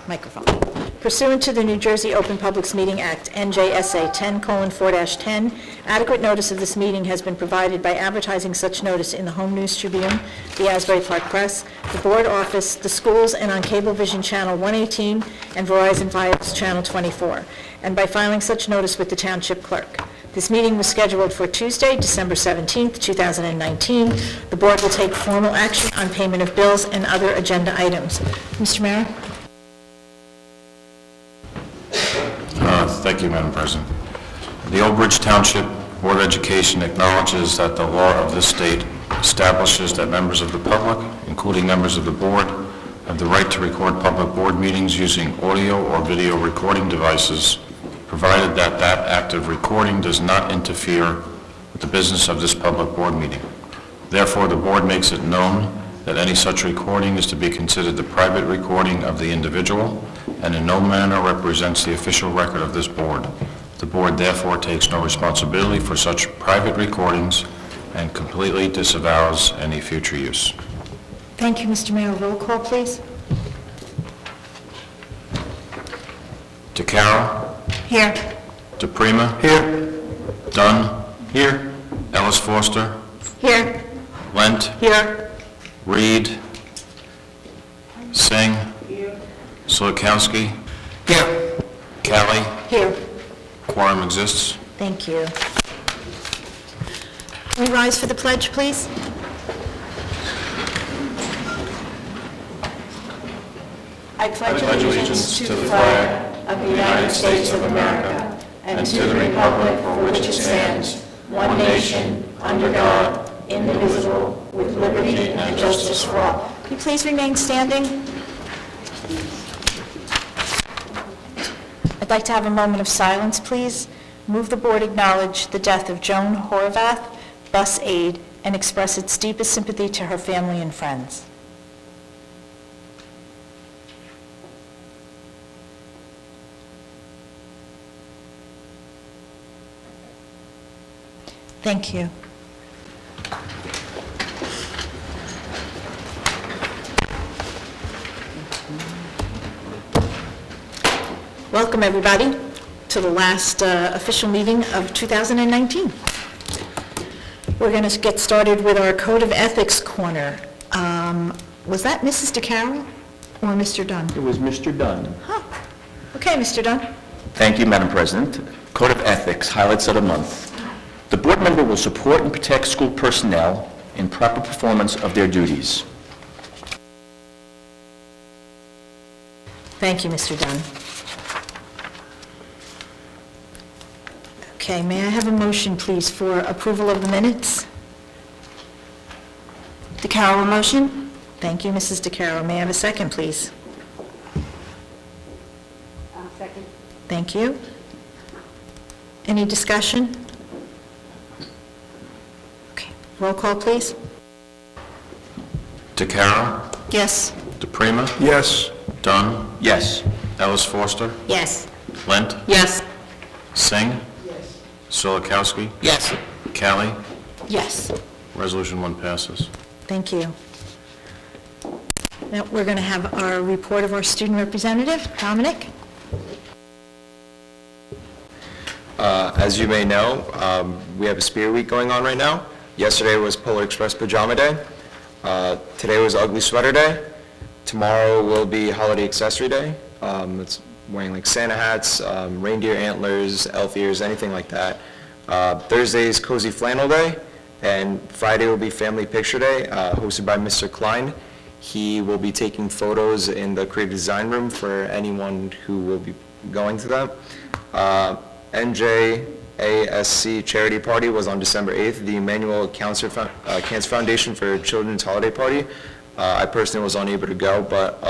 Microphone. Pursuant to the New Jersey Open Publics Meeting Act, NJSA 10:4-10, adequate notice of this meeting has been provided by advertising such notice in the Home News Tribune, the Asbury Park Press, the Board Office, the schools, and on Cablevision Channel 118 and Verizon Fios Channel 24, and by filing such notice with the Township Clerk. This meeting was scheduled for Tuesday, December 17th, 2019. The Board will take formal action on payment of bills and other agenda items. Mr. Mayor? Thank you, Madam President. The Old Bridge Township Board of Education acknowledges that the law of this state establishes that members of the public, including members of the board, have the right to record public board meetings using audio or video recording devices, provided that that act of recording does not interfere with the business of this public board meeting. Therefore, the board makes it known that any such recording is to be considered the private recording of the individual and in no manner represents the official record of this board. The board therefore takes no responsibility for such private recordings and completely disavows any future use. Thank you, Mr. Mayor. Roll call, please. DeCaro? Here. DePrima? Here. Dunn? Here. Ellis Foster? Here. Lent? Here. Reed? Singh? Here. Solikowski? Here. Kelly? Here. Quorum exists. Thank you. Can we rise for the pledge, please? I pledge allegiance to the flag of the United States of America and to the republic for which it stands, one nation, under God, indivisible, with liberty and justice for all. Could you please remain standing? I'd like to have a moment of silence, please. Move the board acknowledge the death of Joan Horvath, bus aide, and express its deepest sympathy to her family and friends. Thank you. Welcome, everybody, to the last official meeting of 2019. We're going to get started with our Code of Ethics Corner. Was that Mrs. DeCarroll or Mr. Dunn? It was Mr. Dunn. Huh. Okay, Mr. Dunn. Thank you, Madam President. Code of Ethics, highlights of the month. The board member will support and protect school personnel in proper performance of their duties. Thank you, Mr. Dunn. Okay, may I have a motion, please, for approval of the minutes? DeCarroll, motion. Thank you, Mrs. DeCarroll. May I have a second, please? Second. Thank you. Any discussion? Okay, roll call, please. DeCaro? Yes. DePrima? Yes. Dunn? Yes. Ellis Foster? Yes. Lent? Yes. Singh? Yes. Solikowski? Yes. Kelly? Yes. Resolution 1 passes. Thank you. Now, we're going to have our report of our student representative, Dominic. As you may know, we have a Spirit Week going on right now. Yesterday was Polar Express Pajama Day. Today was Ugly Sweater Day. Tomorrow will be Holiday Accessory Day. It's wearing like Santa hats, reindeer antlers, elf ears, anything like that. Thursday is Cozy Flannel Day, and Friday will be Family Picture Day, hosted by Mr. Klein. He will be taking photos in the Creative Design Room for anyone who will be going to that. NJASC Charity Party was on December 8th, the Emmanuel Cancer Foundation for Children's Holiday Party. I personally was unable to go, but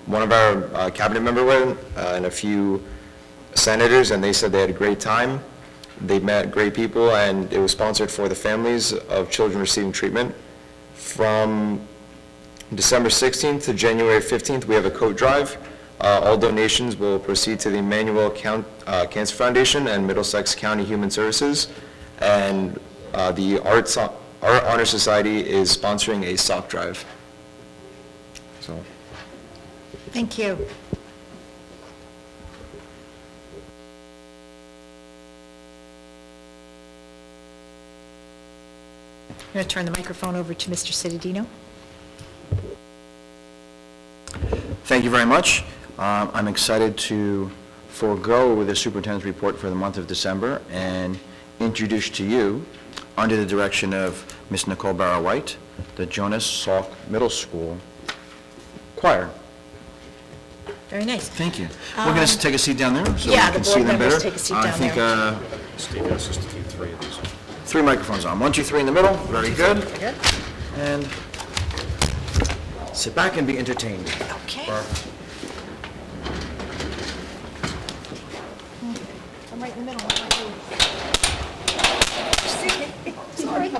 one of our cabinet members went, and a few senators, and they said they had a great time. They met great people, and it was sponsored for the families of children receiving treatment. From December 16th to January 15th, we have a coat drive. All donations will proceed to the Emmanuel Cancer Foundation and Middlesex County Human Services. And the Art Honor Society is sponsoring a sock drive. So. Thank you. I'm going to turn the microphone over to Mr. Cittadino. Thank you very much. I'm excited to forego the superintendent's report for the month of December and introduce to you, under the direction of Ms. Nicole Barrow-White, the Jonas Salk Middle School Choir. Very nice. Thank you. We're going to take a seat down there so we Yeah, the can see board them better. members take a seat down there. I think Steve asked us to keep 3 of these. 3 microphones on. 1, 2, 3 in the middle. Very good. Good. And sit back and be entertained. Okay. I'm right in the middle. Sorry.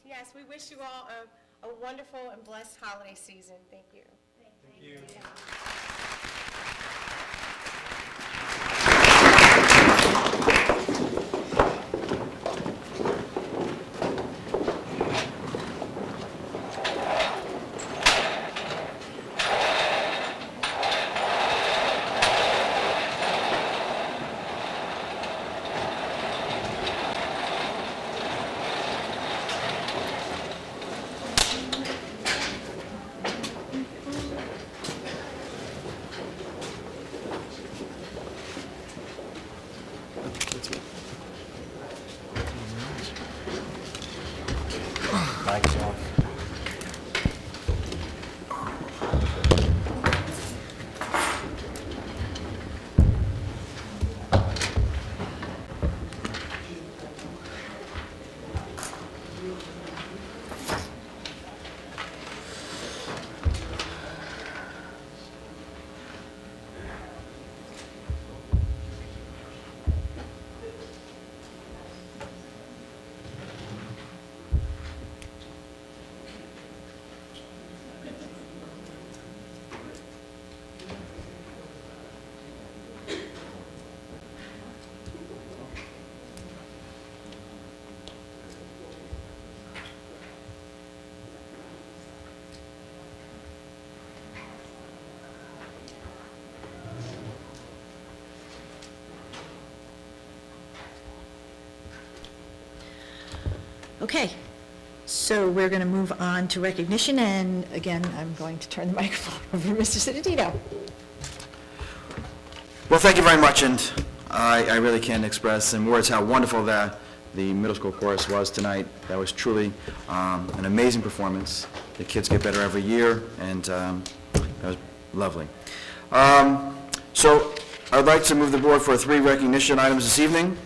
Yes, we wish you all a wonderful and blessed holiday season. Thank you. Mike's off. Okay, so we're going to move on to recognition, and again, I'm going to turn the microphone over to Mr. Cittadino. Well, thank you very much, and I really can't express in words how wonderful that the middle school chorus was tonight. That was truly an amazing performance. The kids get better every year, and that was lovely. So I'd like to move the board for 3 recognition items this evening.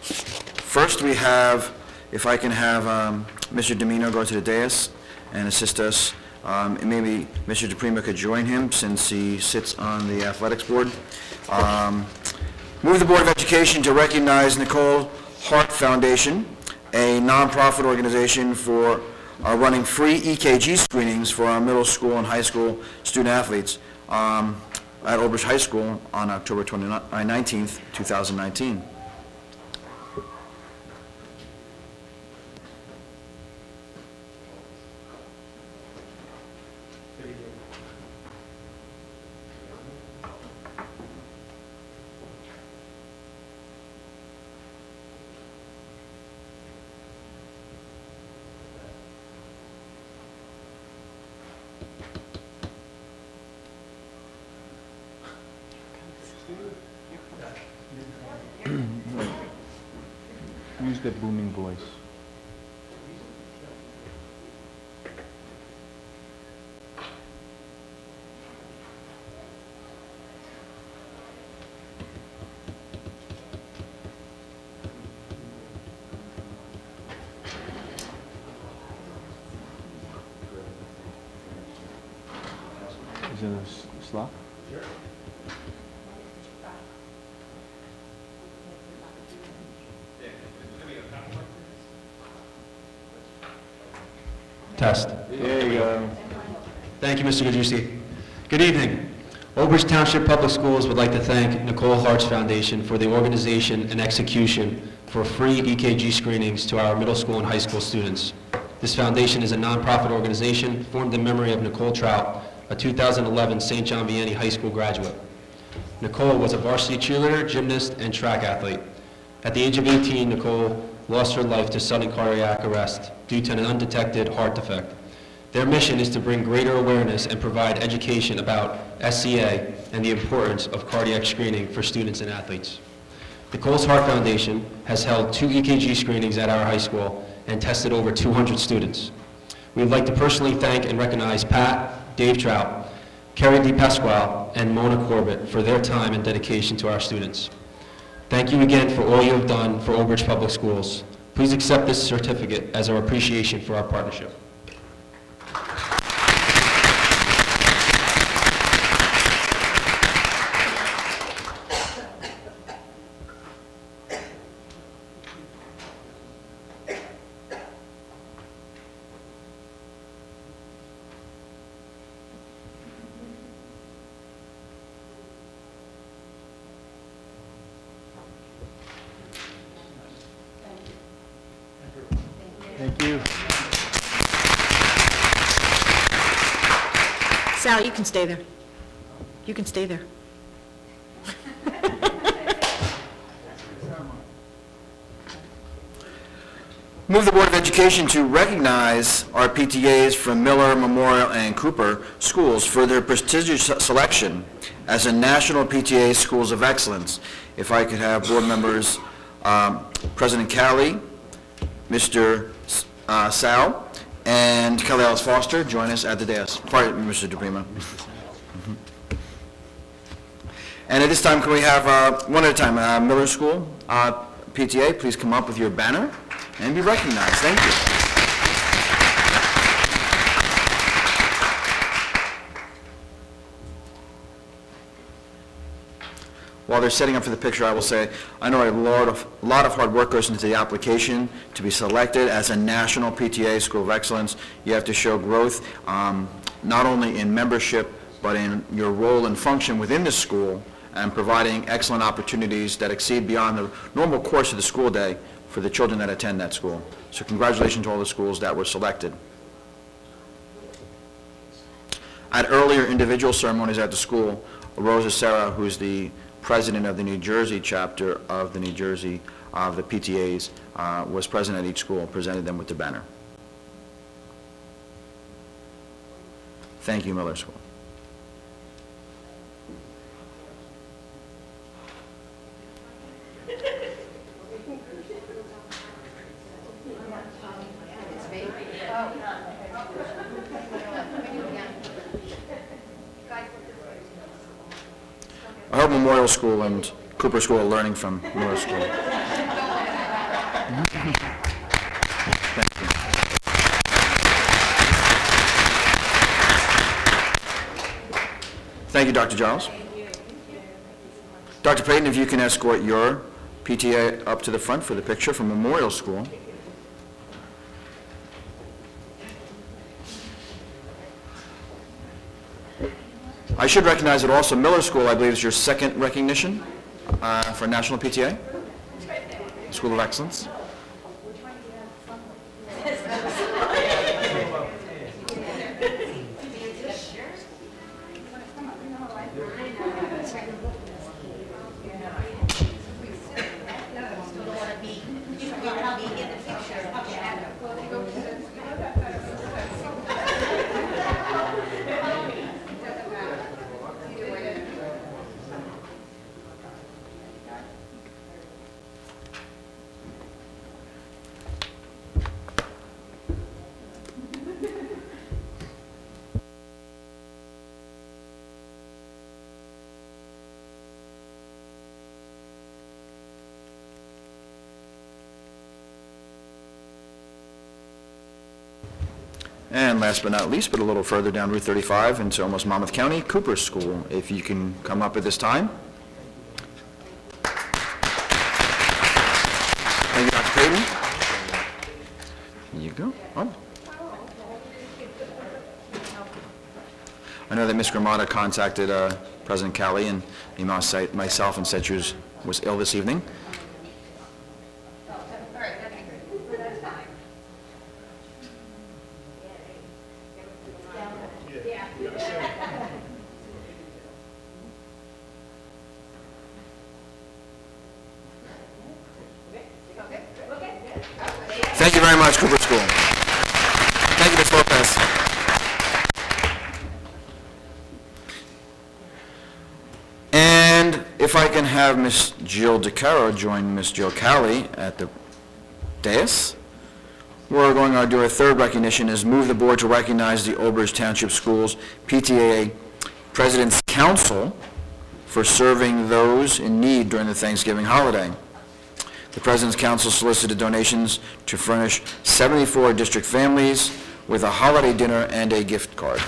First, we have, if I can have Mr. Domino go to the dais and assist us. And maybe Mr. DePrima could join him since he sits on the athletics board. Move the Board of Education to recognize Nicole Hart Foundation, a nonprofit organization for running free EKG screenings for our middle school and high school student athletes at Old Bridge High School on October 19th, 2019. Use the booming voice. Is it a slot? Test. There you go. Thank you, Mr. Gadjusi. Good evening. Old Bridge Township Public Schools would like to thank Nicole Hart's Foundation for the organization and execution for free EKG screenings to our middle school and high school students. This foundation is a nonprofit organization formed in memory of Nicole Trout, a 2011 St. John Vianney High School graduate. Nicole was a varsity cheerleader, gymnast, and track athlete. At the age of 18, Nicole lost her life to sudden cardiac arrest due to an undetected heart defect. Their mission is to bring greater awareness and provide education about SCA and the importance of cardiac screening for students and athletes. Nicole's Heart Foundation has held 2 EKG screenings at our high school and tested over 200 students. We would like to personally thank and recognize Pat, Dave Trout, Kerry DePasquale, and Mona Corbett for their time and dedication to our students. Thank you again for all you have done for Old Bridge Public Schools. Please accept this certificate as our appreciation for our partnership. Sal, you can stay there. You can stay there. Move the Board of Education to recognize our PTAs from Miller, Memorial, and Cooper schools for their prestigious selection as a National PTA Schools of Excellence. If I could have board members, President Cali, Mr. Sal, and Kelly Alice Foster join us at the dais. Pardon me, Mr. DePrima. And at this time, can we have, one at a time, Miller School PTA, please come up with your banner and be recognized. Thank you. While they're setting up for the picture, I will say, I know a lot of hard work goes into the application to be selected as a National PTA School of Excellence. You have to show growth, not only in membership, but in your role and function within the school, and providing excellent opportunities that exceed beyond the normal course of the school day for the children that attend that school. So congratulations to all the schools that were selected. At earlier individual ceremonies at the school, Rosa Serra, who's the president of the New Jersey chapter of the New Jersey, of the PTAs, was present at each school, presented them with the banner. Thank you, Miller School. I hope Memorial School and Cooper School are learning from Miller School. Thank you. Thank you, Dr. Giles. Dr. Payton, if you can escort your PTA up to the front for the picture from Memorial School. I should recognize that also Miller School, I believe, is your second recognition for National PTA? School of Excellence. And last but not least, but a little further down Route 35 into almost Monmouth County, Cooper School. If you can come up at this time. Thank you, Dr. Payton. There you go. Oh. I know that Ms. Gramada contacted President Cali and myself and said she was ill this evening. Thank you very much, Cooper School. Thank you, Ms. Lopez. And if I can have Ms. Jill DeCaro join Ms. Jill Cali at the dais. We're going to do our third recognition is move the board to recognize the Old Bridge Township Schools PTA President's Council for serving those in need during the Thanksgiving holiday. The President's Council solicited donations to furnish 74 district families with a holiday dinner and a gift card.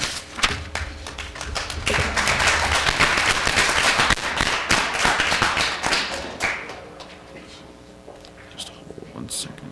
Just hold 1 second.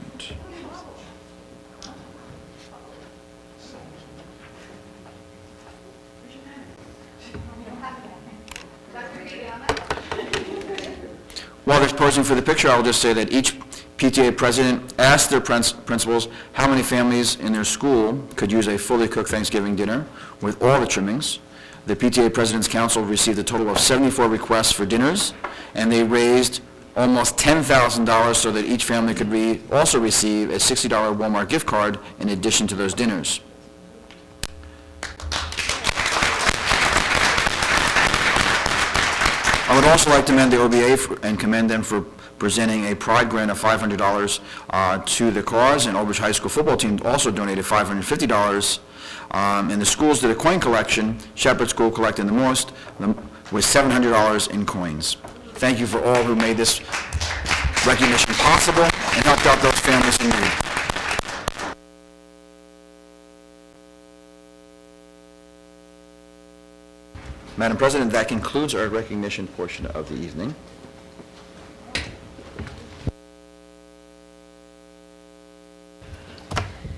While they're posing for the picture, I'll just say that each PTA president asked their principals how many families in their school could use a fully cooked Thanksgiving dinner with all the trimmings. The PTA President's Council received a total of 74 requests for dinners, and they raised almost $10,000 so that each family could also receive a $60 Walmart gift card in addition to those dinners. I would also like to commend the OBA and commend them for presenting a pride grant of $500 to the cause, and Old Bridge High School football team also donated $550. And the schools did a coin collection. Shepherd School collected the most, with $700 in coins. Thank you for all who made this recognition possible and helped out those families in need. Madam President, that concludes our recognition portion of the evening.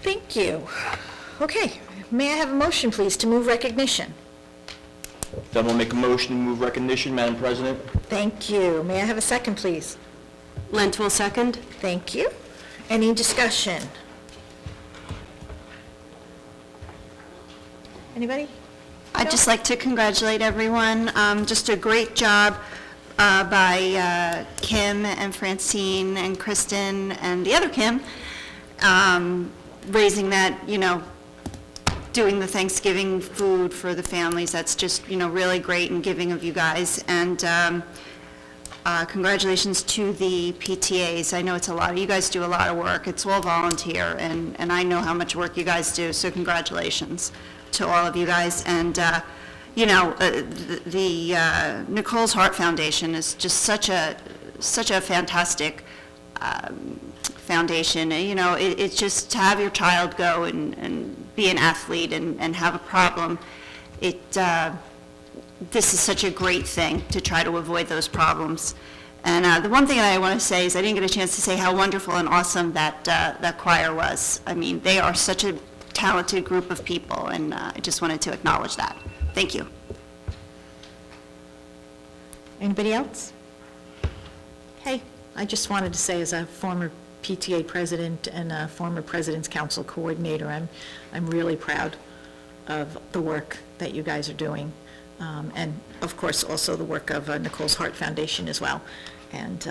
Thank you. Okay, may I have a motion, please, to move recognition? Then we'll make a motion to move recognition, Madam President. Thank you. May I have a second, please? Lent will second. Thank you. Any discussion? Anybody? I'd just like to congratulate everyone. Just a great job by Kim and Francine and Kristen and the other Kim, raising that, doing the Thanksgiving food for the families. That's just, really great and giving of you guys. And congratulations to the PTAs. I know it's a lot. You guys do a lot of work. It's all volunteer, and I know how much work you guys do, so congratulations to all of you guys. And, the Nicole's Heart Foundation is just such a fantastic foundation. It's just to have your child go and be an athlete and have a problem. This is such a great thing to try to avoid those problems. And the one thing that I want to say is I didn't get a chance to say how wonderful and awesome that choir was. I mean, they are such a talented group of people, and I just wanted to acknowledge that. Thank you. Anybody else? Hey, I just wanted to say, as a former PTA president and a former President's Council coordinator, I'm really proud of the work that you guys are doing, and of course also the work of Nicole's Heart Foundation as well. And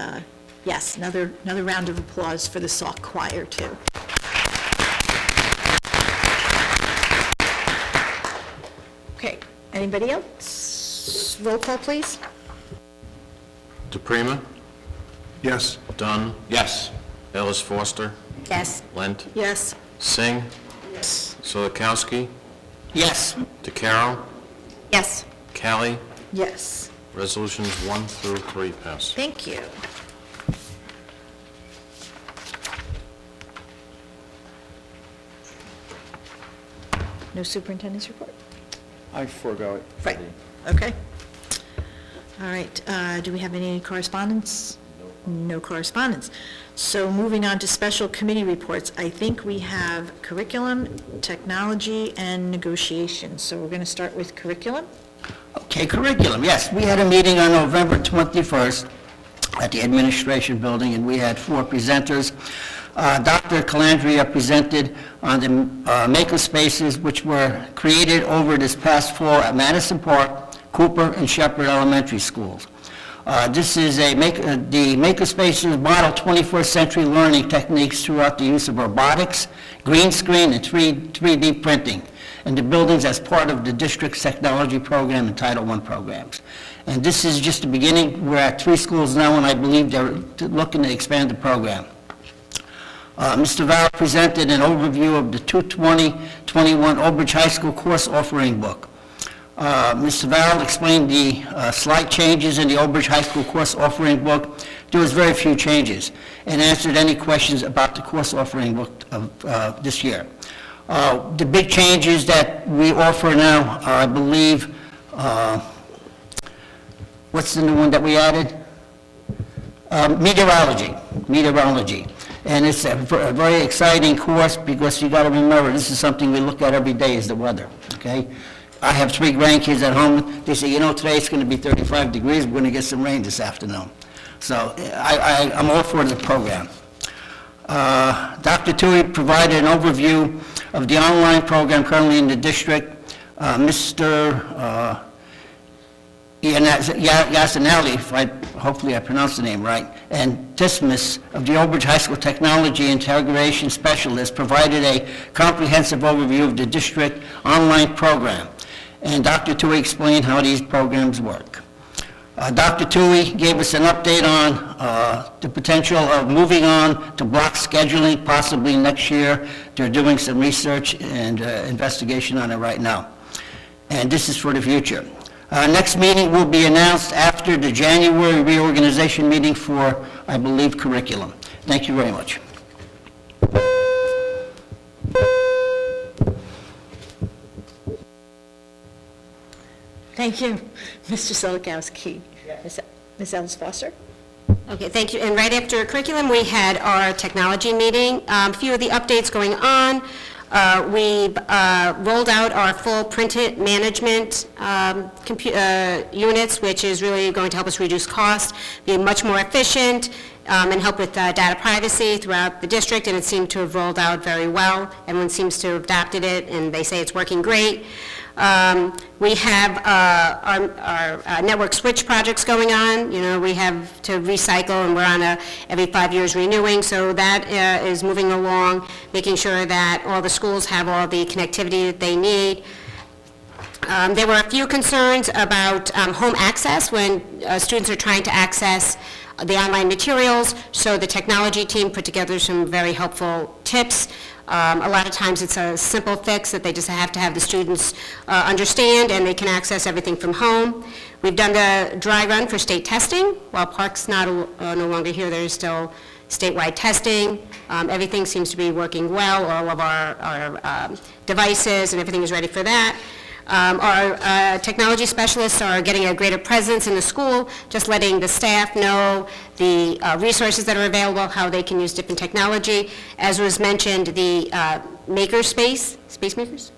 yes, another round of applause for the Sauk Choir too. Okay, anybody else? Roll call, please. DePrima, Yes. Dunn, Yes. Ellis Foster, Yes. Lent, Yes. Singh, Yes. Solakowski, Yes. DeCarroll, Yes. Callie. Yes. Resolutions 1 through 3 pass. Thank you. No superintendent's report? I forego it. Right, okay. All right, do we have any correspondence? No correspondence. So moving on to special committee reports, I think we have curriculum, technology, and negotiations. So we're going to start with curriculum. Okay, curriculum, yes. We had a meeting on November 21st at the Administration Building, and we had 4 presenters. Dr. Calandria presented on the makerspaces which were created over this past fall at Madison Park, Cooper, and Shepherd Elementary Schools. This is the makerspaces model 21st century learning techniques throughout the use of robotics, green screen, and 3D printing, and the buildings as part of the district's technology program and Title I programs. And this is just the beginning. We're at 3 schools now, and I believe they're looking to expand the program. Mr. Val presented an overview of the 2020-21 Old Bridge High School course offering book. Mr. Val explained the slight changes in the Old Bridge High School course offering book. There was very few changes, and answered any questions about the course offering book of this year. The big changes that we offer now are, I believe, what's the new one that we added? Meteorology. And it's a very exciting course because you got to remember, this is something we look at every day is the weather, okay? I have 3 grandkids at home. They say, today it's going to be 35 degrees. We're going to get some rain this afternoon. So I'm all for the program. Dr. Tui provided an overview of the online program currently in the district. Mr. Yasinelli, hopefully I pronounced the name right, and Tismus of the Old Bridge High School Technology Integration Specialist provided a comprehensive overview of the district online program, and Dr. Tui explained how these programs work. Dr. Tui gave us an update on the potential of moving on to block scheduling possibly next year. They're doing some research and investigation on it right now, and this is for the future. Next meeting will be announced after the January reorganization meeting for, I believe, curriculum. Thank you very much. Thank you, Mr. Solakowski. Ms. Ellis Foster? Okay, thank you. And right after curriculum, we had our technology meeting. A few of the updates going on. We rolled out our full printed management units, which is really going to help us reduce cost, be much more efficient, and help with data privacy throughout the district, and it seemed to have rolled out very well. Everyone seems to have adopted it, and they say it's working great. We have our network switch projects going on. You know, we have to recycle, and we're on every 5 years renewing, so that is moving along, making sure that all the schools have all the connectivity that they need. There were a few concerns about home access when students are trying to access the online materials, so the technology team put together some very helpful tips. A lot of times it's a simple fix that they just have to have the students understand, and they can access everything from home. We've done the dry run for state testing. While Park's no longer here, there's still statewide testing. Everything seems to be working well. All of our devices and everything is ready for that. Our technology specialists are getting a greater presence in the school, just letting the staff know the resources that are available, how they can use different technology. As was mentioned, the makerspace, space makers,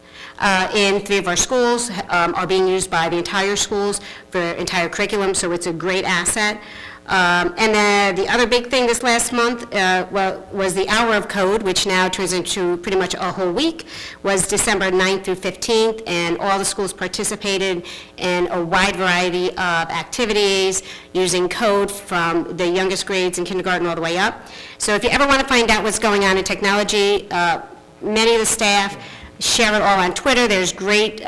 in 3 of our schools are being used by the entire schools for entire curriculum, so it's a great asset. And the other big thing this last month was the Hour of Code, which now turns into pretty much a whole week, was December 9th through 15th, and all the schools participated in a wide variety of activities using code from the youngest grades in kindergarten all the way up. So if you ever want to find out what's going on in technology, many of the staff share it all on Twitter. There's great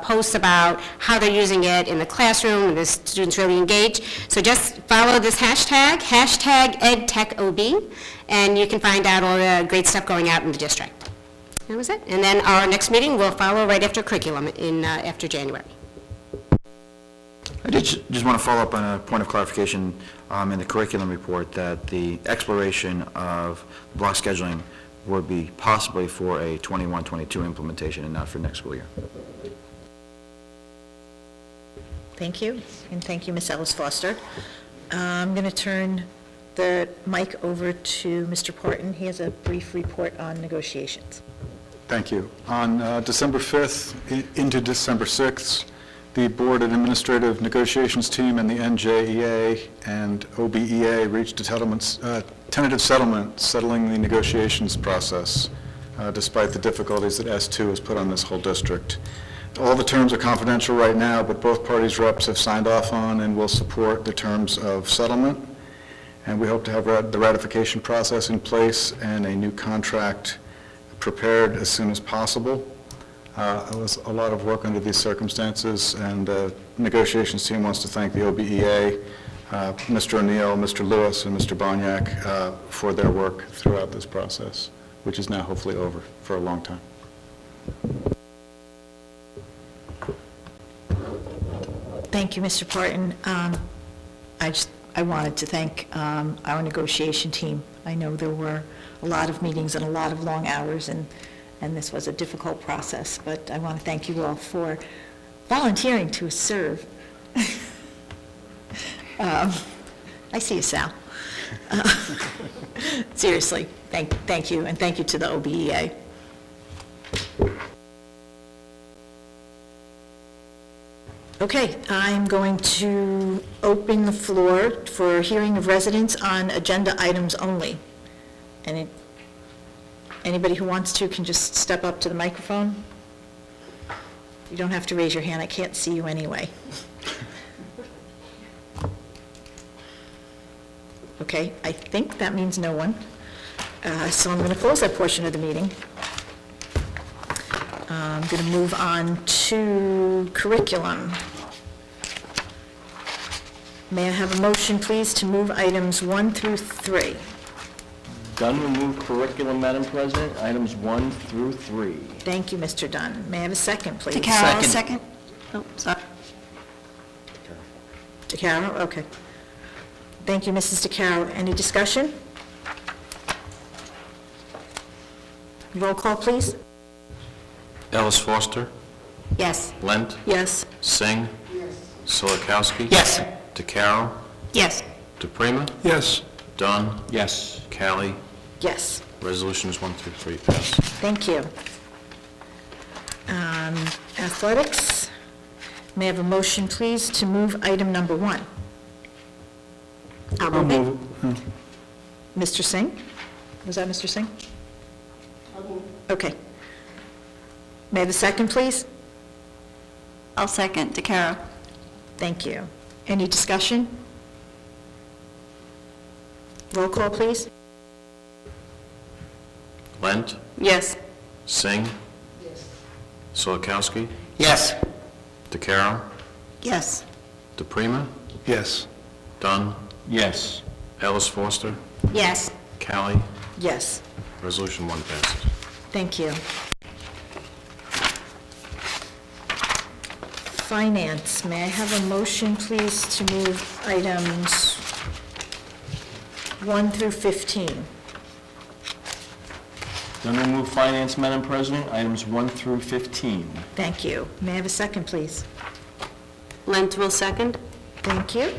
posts about how they're using it in the classroom, and the students really engage. So just follow this hashtag EdTechOB, and you can find out all the great stuff going out in the district. That was it. And then our next meeting will follow right after curriculum after January. I just want to follow up on a point of clarification in the curriculum report, that the exploration of block scheduling would be possibly for a 21-22 implementation and not for next school year. Thank you, and thank you, Ms. Ellis Foster. I'm going to turn the mic over to Mr. Porton. He has a brief report on negotiations. Thank you. On December 5th into December 6th, the Board and Administrative Negotiations Team and the NJEA and OBEA reached a tentative settlement settling the negotiations process, despite the difficulties that S2 has put on this whole district. All the terms are confidential right now, but both parties' reps have signed off on and will support the terms of settlement. And we hope to have the ratification process in place and a new contract prepared as soon as possible. It was a lot of work under these circumstances, and the negotiations team wants to thank the OBEA, Mr. O'Neill, Mr. Lewis, and Mr. Bonyak for their work throughout this process, which is now hopefully over for a long time. Thank you, Mr. Porton. I wanted to thank our negotiation team. I know there were a lot of meetings and a lot of long hours, and this was a difficult process, but I want to thank you all for volunteering to serve. I see you, Sal. Seriously, thank you, and thank you to the OBEA. Okay, I'm going to open the floor for hearing of residents on agenda items only. And anybody who wants to can just step up to the microphone. You don't have to raise your hand, I can't see you anyway. Okay, I think that means no one. So I'm going to close that portion of the meeting. I'm going to move on to curriculum. May I have a motion, please, to move items 1 through 3? Dunn will move curriculum, Madam President, items 1 through 3. Thank you, Mr. Dunn. May I have a second, please? DeCarlo, second. Oh, sorry. DeCarlo, okay. Thank you, Mrs. DeCarlo. Any discussion? Roll call, please. Ellis Foster, Yes. Lent, Yes. Singh. Solikowski. Yes. DeCarroll. Yes. DePrima. Yes. Dunn. Yes. Callie. Yes. Resolutions 1 through 3 pass. Thank you. Athletics. May I have a motion, please, to move item number 1? I'll move it. Mr. Singh? Was that Mr. Singh? Okay. May I have a second, please? I'll second, DeCarlo. Thank you. Any discussion? Roll call, please. Lent, Yes. Singh. Solikowski. Yes. DeCarroll. Yes. DePrima. Yes. Dunn. Yes. Ellis Foster. Yes. Callie. Yes. Resolution 1 passes. Thank you. Finance, may I have a motion, please, to move items 1 through 15? Dunn will move finance, Madam President, items 1 through 15. Thank you. May I have a second, please? Lent will second. Thank you.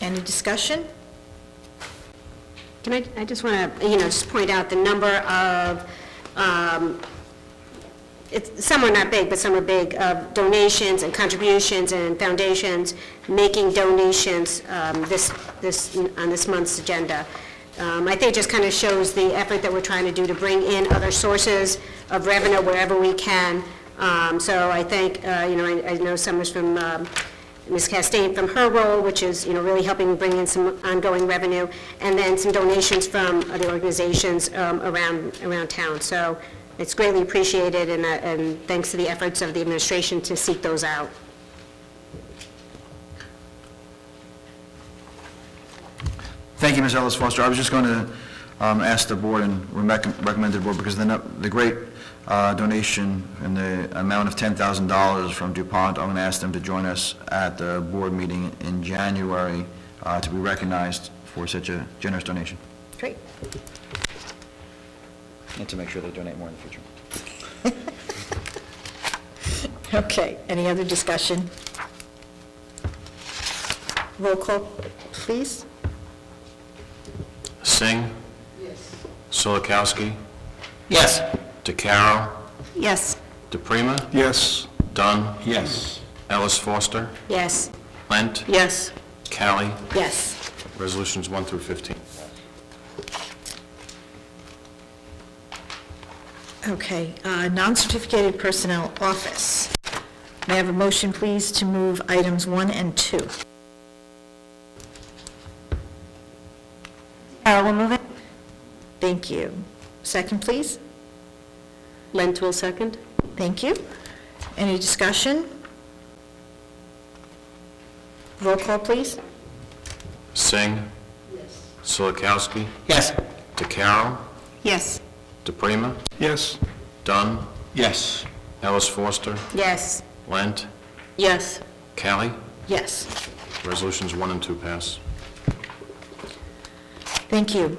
Any discussion? I just want to, just point out the number of, some are not big, but some are big, of donations and contributions and foundations making donations on this month's agenda. I think it just kind of shows the effort that we're trying to do to bring in other sources of revenue wherever we can. So I think, I know some is from Ms. Castaigne from her role, which is, really helping bring in some ongoing revenue, and then some donations from other organizations around town. So it's greatly appreciated, and thanks to the efforts of the administration to seek those out. Thank you, Ms. Ellis Foster. I was just going to ask the board and recommend to the board, because the great donation and the amount of $10,000 from DuPont, I'm going to ask them to join us at the board meeting in January to be recognized for such a generous donation, Great. and to make sure they donate more in the future. Okay, any other discussion? Roll call, please. Singh. Solikowski. Yes. DeCarroll. Yes. DePrima. Yes. Dunn. Yes. Ellis Foster. Yes. Lent. Yes. Callie. Yes. Resolutions 1 through 15. Okay, non-certificated personnel office. May I have a motion, please, to move items 1 and 2? Carol will move it. Thank you. Second, please. Lent will second. Thank you. Any discussion? Roll call, please. Singh. Solikowski. Yes. DeCarroll. Yes. DePrima. Yes. Dunn. Yes. Ellis Foster. Yes. Lent. Yes. Callie. Yes. Resolutions 1 and 2 pass. Thank you.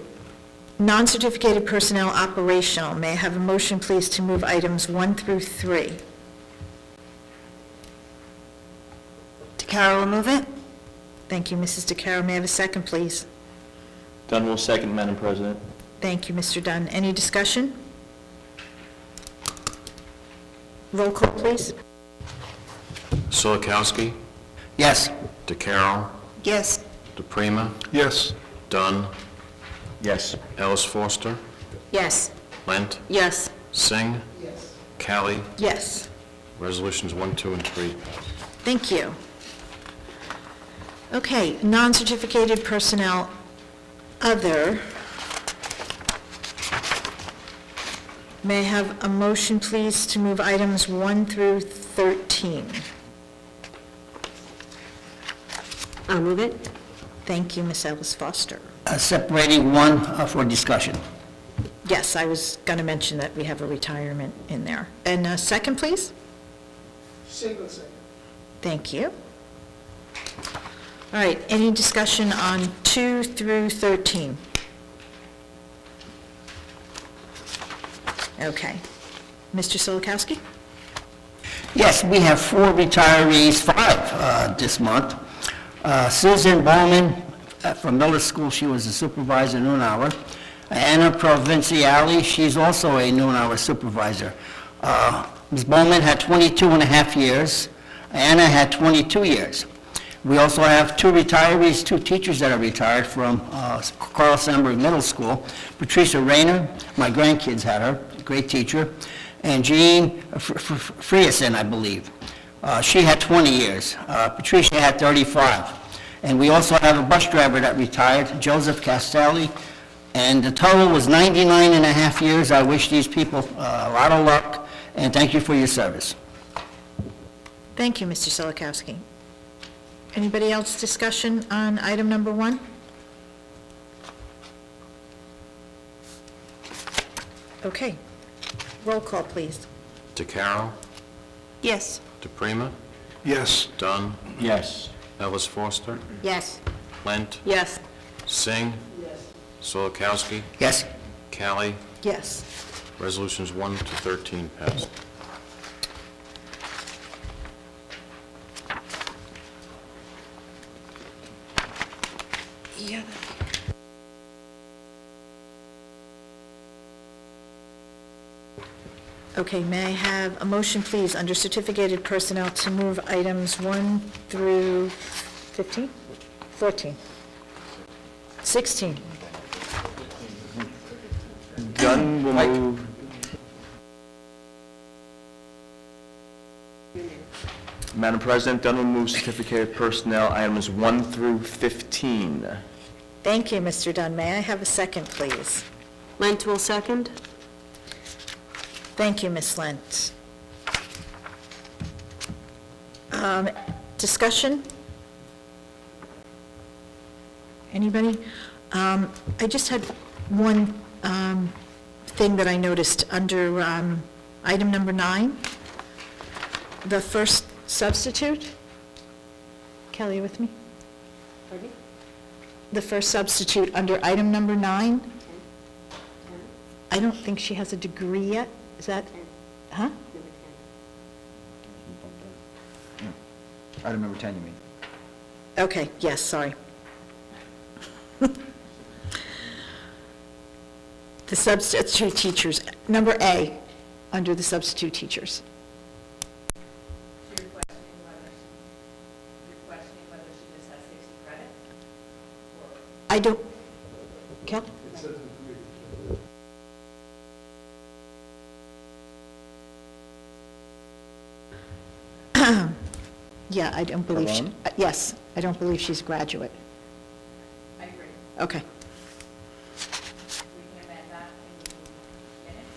Non-certificated personnel operational. May I have a motion, please, to move items 1 through 3? DeCarlo will move it. Thank you, Mrs. DeCarro. May I have a second, please? Dunn will second, Madam President. Thank you, Mr. Dunn. Any discussion? Roll call, please. Solikowski. Yes. DeCarroll. Yes. DePrima. Yes. Dunn. Yes. Ellis Foster. Yes. Lent. Yes. Singh. Callie. Yes. Resolutions 1, 2, and 3. Thank you. Okay, non-certificated personnel, other. May I have a motion, please, to move items 1 through 13? I'll move it. Thank you, Ms. Ellis Foster. Separating one for discussion. Yes, I was going to mention that we have a retirement in there. And a second, please? Single second. Thank you. All right, any discussion on 2 through 13? Okay. Mr. Solikowski? Yes, we have 4 retirees, 5 this month. Susan Bowman from Miller School, she was a supervisor noon hour. Anna Provinciali, she's also a noon hour supervisor. Ms. Bowman had 22 and a half years. Anna had 22 years. We also have 2 retirees, 2 teachers that are retired from Carl Sandburg Middle School. Patricia Rayner, my grandkids had her, great teacher, and Jean Frierson, I believe. She had 20 years. Patricia had 35. And we also have a bus driver that retired, Joseph Castelli, and the total was 99 and a half years. I wish these people a lot of luck, and thank you for your service. Thank you, Mr. Solikowski. Anybody else discussion on item number 1? Okay. Roll call, please. DeCarroll, Yes. DePrima, Yes. Dunn, Yes. Ellis Foster, Yes. Lent, Yes. Singh, Solikowski, Yes? Callie. Yes. Resolutions 1 to 13 passed. Yeah. Okay, may I have a motion, please, under certificated personnel to move items 1 through 15? 14? 16? Dunn will move. Madam President, Dunn will move certificated personnel items 1 through 15. Thank you, Mr. Dunn. May I have a second, please? Lent will second. Thank you, Ms. Lent. Discussion? Anybody? I just had one thing that I noticed under item number 9, the first substitute. Kelly, you with me? The first substitute under item number 9. I don't think she has a degree yet. Is that, huh? Item number 10, you mean? Okay, yes, sorry. The substitute teachers, number A, under the substitute teachers. You're questioning whether she just has 60 credits? I don't, Kel? Yeah, I don't believe she, Alone? yes, I don't believe she's a graduate. I agree. Okay. We can amend that in minutes.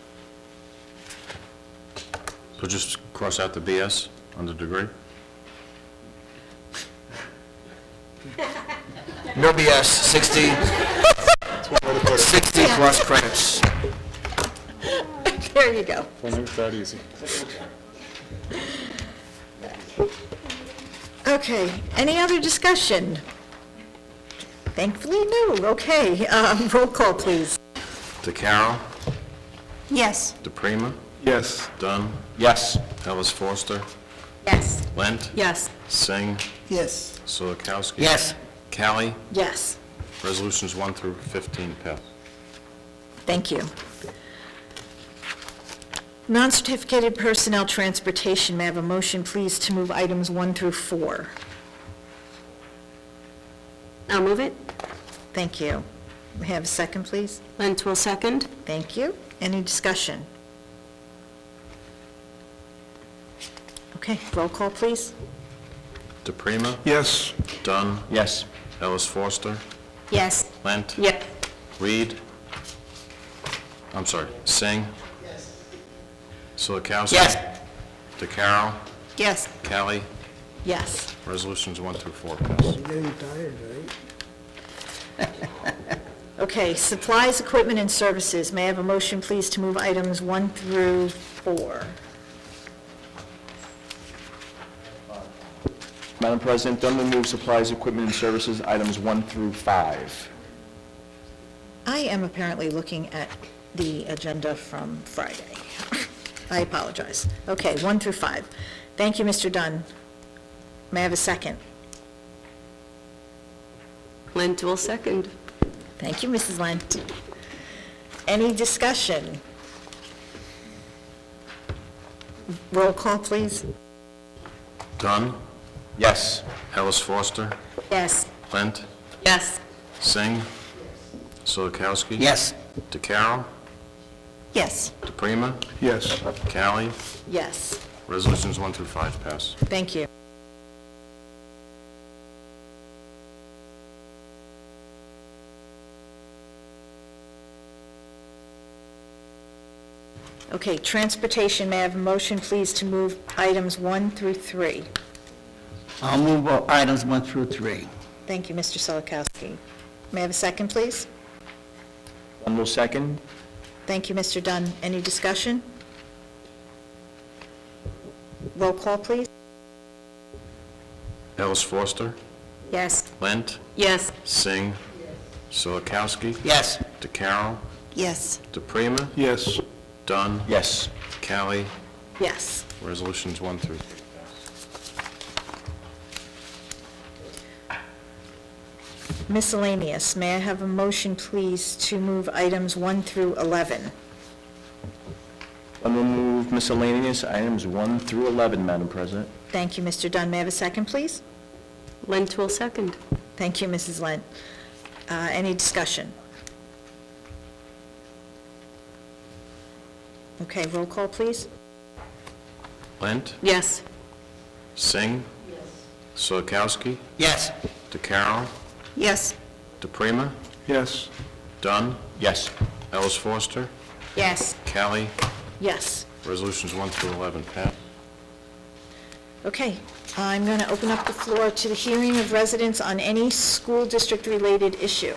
So just cross out the BS under degree? No BS, 60 plus credits. There you go. Well, it's that easy. Okay, any other discussion? Thankfully, no, okay. Roll call, please. DeCarroll, Yes. DePrima, Yes. Dunn, Yes. Ellis Foster, Yes. Lent, Yes. Singh, Yes. Solikowski. Yes. Callie. Yes, Resolutions 1 through 15 passed. thank you. Non-certificated personnel transportation, may I have a motion, please, to move items 1 through 4? I'll move it. Thank you. May I have a second, please? Lent will second. Thank you. Any discussion? Okay, roll call, please. DePrima, Yes. Dunn, Yes. Ellis Foster, Yes. Lent, Yes. Reed, I'm sorry, Singh, Silikowski. Yes. DeCarroll, Yes. Kelly. Yes. Resolutions 1 through 4 pass. Getting tired, right? Okay, supplies, equipment, and services. May I have a motion, please, to move items 1 through 4? Madam President, Dunn will move supplies, equipment, and services, items 1 through 5. I am apparently looking at the agenda from Friday. I apologize. Okay, 1 through 5. Thank you, Mr. Dunn. May I have a second? Lent will second. Thank you, Mrs. Lent. Any discussion? Roll call, please. Dunn, Yes. Ellis Foster, Yes. Lent, Yes. Singh, Silikowski. Yes. DeCarroll, Yes. DePrima, Yes. Kelly. Yes. Resolutions 1 through 5 pass. Thank you. Okay, transportation, may I have a motion, please, to move items 1 through 3? I'll move items 1 through 3. Thank you, Mr. Solikowski. May I have a second, please? Dunn will second. Thank you, Mr. Dunn. Any discussion? Roll call, please. Ellis Foster, Yes. Lent, Yes. Singh, Silikowski. Yes. DeCarroll, Yes. DePrima, Yes. Dunn, Yes. Kelly. Yes. Resolutions 1 through 3. Miscellaneous, may I have a motion, please, to move items 1 through 11? Dunn will move miscellaneous, items 1 through 11, Madam President. Thank you, Mr. Dunn. May I have a second, please? Lent will second. Thank you, Mrs. Lent. Any discussion? Okay, roll call, please. Lent, Yes. Singh, Silikowski, Yes. DeCarroll, Yes. DePrima, Yes. Dunn, Yes. Ellis Foster, Yes. Kelly. Yes. Resolutions 1 through 11 pass. Okay, I'm going to open up the floor to the hearing of residents on any school district-related issue.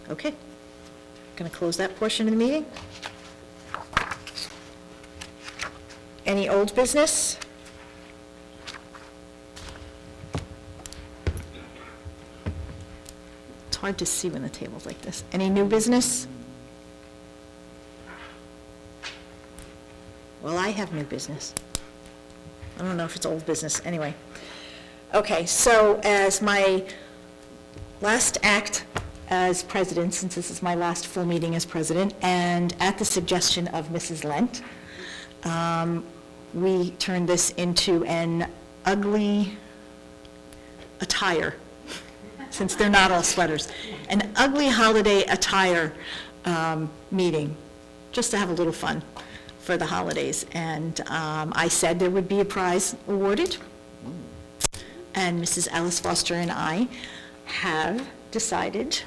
Okay, going to close that portion of the meeting. Any old business? It's hard to see when the table's like this. Any new business? Well, I have new business. I don't know if it's old business, anyway. Okay, so as my last act as president, since this is my last full meeting as president, and at the suggestion of Mrs. Lent, we turned this into an ugly attire, since they're not all sweaters, an ugly holiday attire meeting, just to have a little fun for the holidays. And I said there would be a prize awarded, and Mrs. Alice Foster and I have decided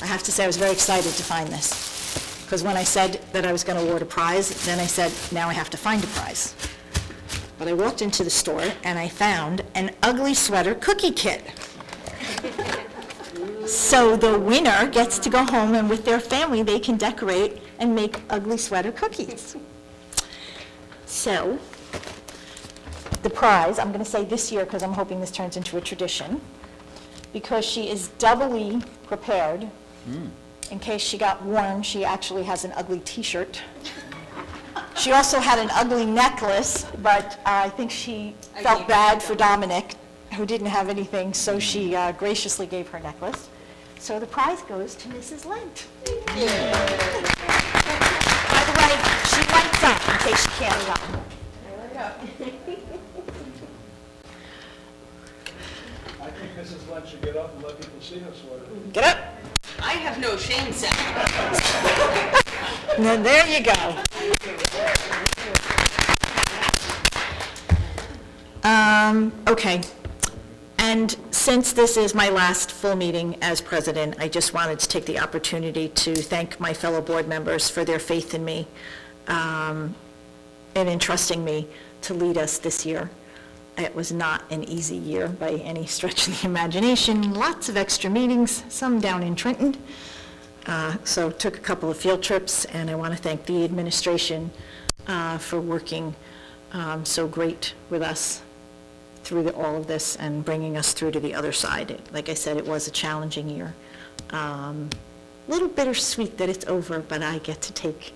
I have to say I was very excited to find this, because when I said that I was going to award a prize, then I said, now I have to find a prize. But I walked into the store and I found an ugly sweater cookie kit. So the winner gets to go home, and with their family, they can decorate and make ugly sweater cookies. So the prize, I'm going to say this year because I'm hoping this turns into a tradition, because she is doubly prepared. In case she got warned, she actually has an ugly T-shirt. She also had an ugly necklace, but I think she felt bad for Dominic, who didn't have anything, so she graciously gave her necklace. So the prize goes to Mrs. Lent. By the way, she lights up in case she can't come. Mrs. Lynch should get up and let people see us. Get up. I have no shame, Sal. Now, there you go. Okay. And since this is my last full meeting as president, I just wanted to take the opportunity to thank my fellow board members for their faith in me and entrusting me to lead us this year. It was not an easy year by any stretch of the imagination. Lots of extra meetings, some down in Trenton. So took a couple of field trips, and I want to thank the administration for working so great with us through all of this and bringing us through to the other side. Like I said, it was a challenging year. Little bittersweet that it's over, but I get to take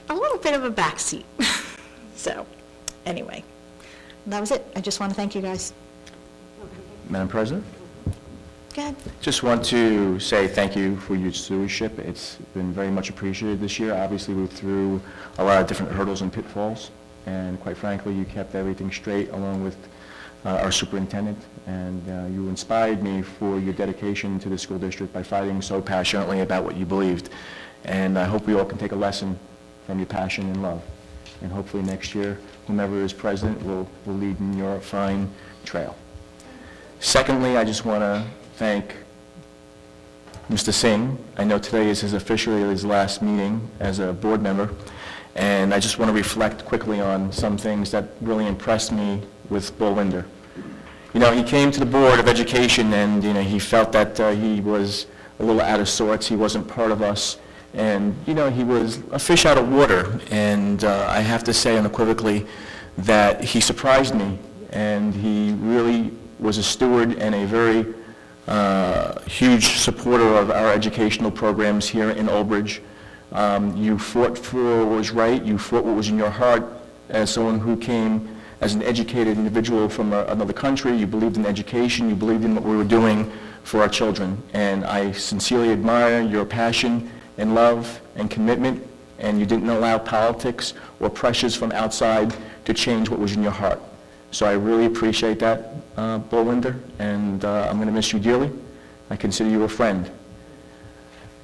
a little bit of a backseat. So, anyway, that was it. I just want to thank you guys. Madam President? Go ahead. Just want to say thank you for your stewardship. It's been very much appreciated this year. Obviously, we went through a lot of different hurdles and pitfalls, and quite frankly, you kept everything straight along with our superintendent, and you inspired me for your dedication to the school district by fighting so passionately about what you believed. And I hope we all can take a lesson from your passion and love. And hopefully next year, whomever is president will lead in your fine trail. Secondly, I just want to thank Mr. Singh. I know today is officially his last meeting as a board member, and I just want to reflect quickly on some things that really impressed me with Bo Linder. You know, he came to the Board of Education and, you know, he felt that he was a little out of sorts. He wasn't part of us. And, you know, he was a fish out of water. And I have to say unequivocally that he surprised me. And he really was a steward and a very huge supporter of our educational programs here in Old Bridge. You fought for what was right. You fought what was in your heart as someone who came as an educated individual from another country. You believed in education. You believed in what we were doing for our children. And I sincerely admire your passion and love and commitment, and you didn't allow politics or pressures from outside to change what was in your heart. So I really appreciate that, Bo Linder, and I'm going to miss you dearly. I consider you a friend.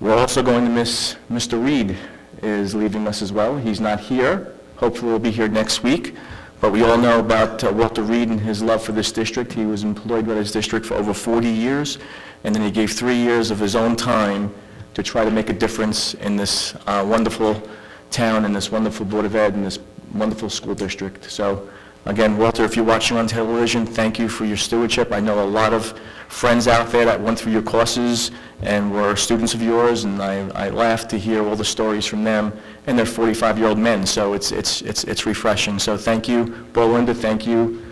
We're also going to miss Mr. Reed is leaving us as well. He's not here. Hopefully he'll be here next week. But we all know about Walter Reed and his love for this district. He was employed by this district for over 40 years, and then he gave 3 years of his own time to try to make a difference in this wonderful town and this wonderful Board of Ed and this wonderful school district. So again, Walter, if you're watching on television, thank you for your stewardship. I know a lot of friends out there that went through your courses and were students of yours, and I laugh to hear all the stories from them, and they're 45-year-old men, so it's refreshing. So thank you, Bo Linder, thank you,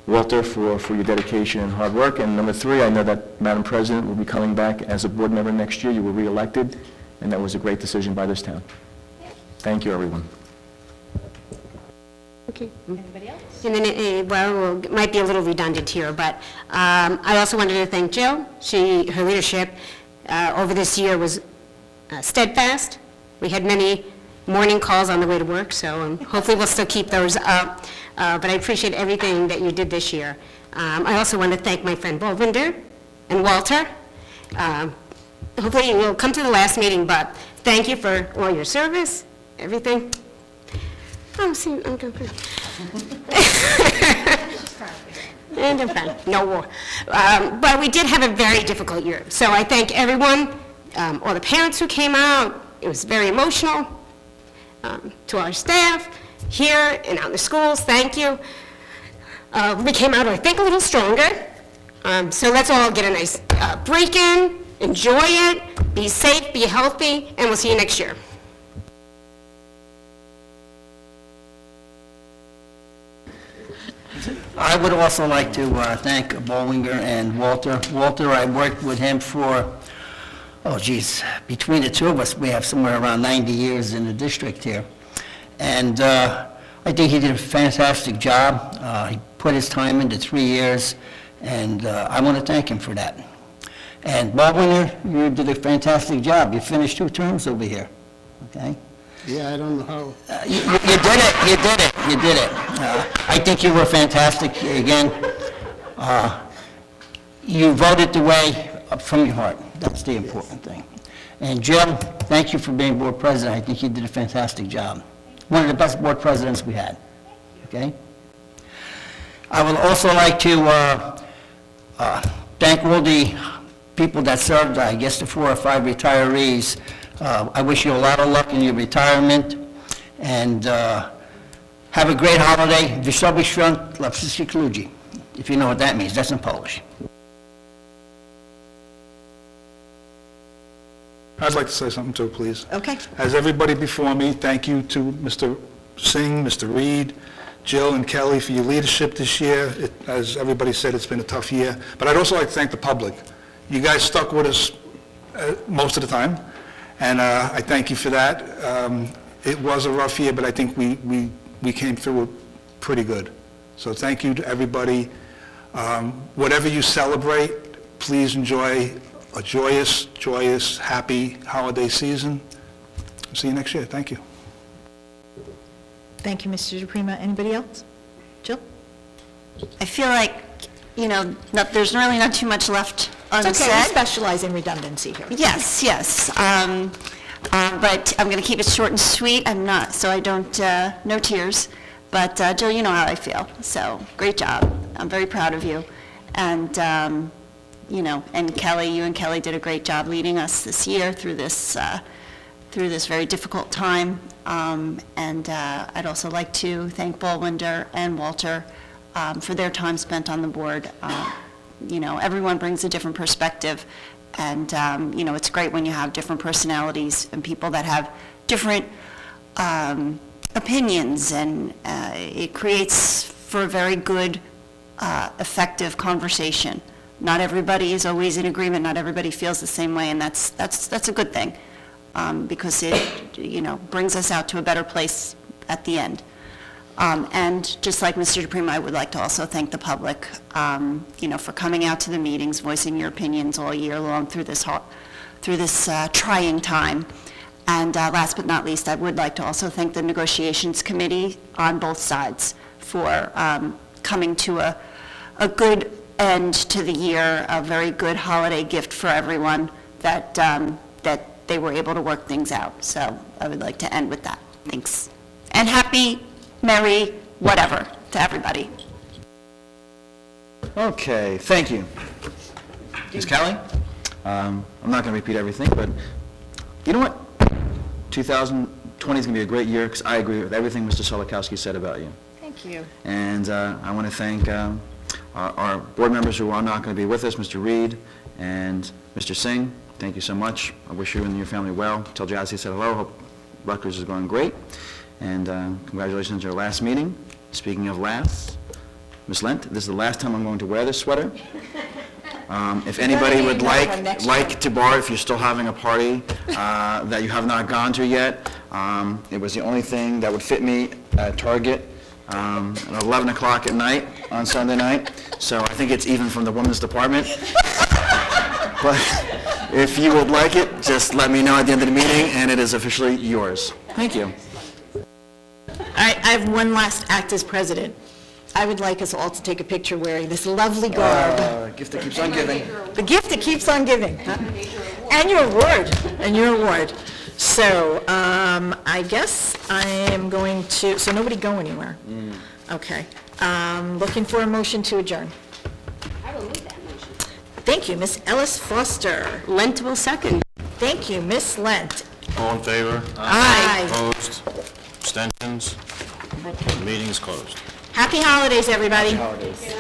Walter, for your dedication and hard work. And number 3, I know that Madam President will be coming back as a board member next year. You were re-elected, and that was a great decision by this town. Thank you, everyone. Okay. Anybody else? And then, well, it might be a little redundant here, but I also wanted to thank Jill. Her leadership over this year was steadfast. We had many morning calls on the way to work, so hopefully we'll still keep those up. But I appreciate everything that you did this year. I also want to thank my friend Bo Linder and Walter. Hopefully you'll come to the last meeting, but thank you for all your service, everything. Oh, see, I'm going to and I'm fine, no war. But we did have a very difficult year. So I thank everyone, all the parents who came out. It was very emotional. To our staff here and out in the schools, thank you. We came out, I think, a little stronger. So let's all get a nice break in, enjoy it, be safe, be healthy, and we'll see you next year. I would also like to thank Bollinger and Walter. Walter, I worked with him for, oh geez, between the two of us, we have somewhere around 90 years in the district here. And I think he did a fantastic job. He put his time into 3 years, and I want to thank him for that. And Bollinger, you did a fantastic job. You finished 2 terms over here, okay? Yeah, I don't know how. You did it, you did it, you did it. I think you were fantastic again. you voted the way from your heart. That's the important thing. And Jill, thank you for being board president. I think you did a fantastic job. One of the best board presidents we had, okay? I would also like to thank all the people that served, I guess the 4 or 5 retirees. I wish you a lot of luck in your retirement, and have a great holiday. Wesołych świąt dla wszystkich ludzi, if you know what that means. That's in Polish. I'd like to say something too, please. Okay. As everybody before me, thank you to Mr. Singh, Mr. Reed, Jill and Kelly for your leadership this year. As everybody said, it's been a tough year. But I'd also like to thank the public. You guys stuck with us most of the time, and I thank you for that. It was a rough year, but I think we came through it pretty good. So thank you to everybody. Whatever you celebrate, please enjoy a joyous, happy holiday season. See you next year. Thank you. Thank you, Mr. DePrima. Anybody else? Jill? I feel like, there's really not too much left unsaid. It's okay, we specialize in redundancy here. Yes, yes. But I'm going to keep it short and sweet. I'm not, so I don't, no tears. But Jill, you know how I feel. So, great job. I'm very proud of you. And, and Kelly, you and Kelly did a great job leading us this year through this very difficult time. And I'd also like to thank Ballwinder and Walter for their time spent on the board. Everyone brings a different perspective, and, it's great when you have different personalities and people that have different opinions, and it creates for a very good, effective conversation. Not everybody is always in agreement, not everybody feels the same way, and that's a good thing, because it, brings us out to a better place at the end. And just like Mr. DePrima, I would like to also thank the public, for coming out to the meetings, voicing your opinions all year long through this trying time. And last but not least, I would like to also thank the negotiations committee on both sides for coming to a good end to the year, a very good holiday gift for everyone, that they were able to work things out. So I would like to end with that. Thanks. And happy, merry, whatever to everybody. Okay, thank you. Ms. Kelly? I'm not going to repeat everything, but you know what? 2020 is going to be a great year, because I agree with everything Mr. Solikowski said about you. Thank you. And I want to thank our board members who are not going to be with us, Mr. Reed and Mr. Singh. Thank you so much. I wish you and your family well. Tell Jazzy I said hello. Hope Rutgers is going great. And congratulations on your last meeting. Speaking of last, Ms. Lent, this is the last time I'm going to wear this sweater. If anybody would like to borrow, if you're still having a party that you have not gone to yet, it was the only thing that would fit me at Target at 11 o'clock at night on Sunday night. So I think it's even from the women's department. But if you would like it, just let me know at the end of the meeting, and it is officially yours. Thank you. I have one last act as president. I would like us all to take a picture wearing this lovely garb. Gift that keeps on giving. The gift that keeps on giving. And your award. So, I guess I am going to, so nobody go anywhere? Okay. Looking for a motion to adjourn. I will make that motion. Thank you, Ms. Ellis Foster. Lent will second. Thank you, Ms. Lent. All in favor? Aye. Opposed? Abstentions? Meeting is closed. Happy holidays, everybody. Holidays.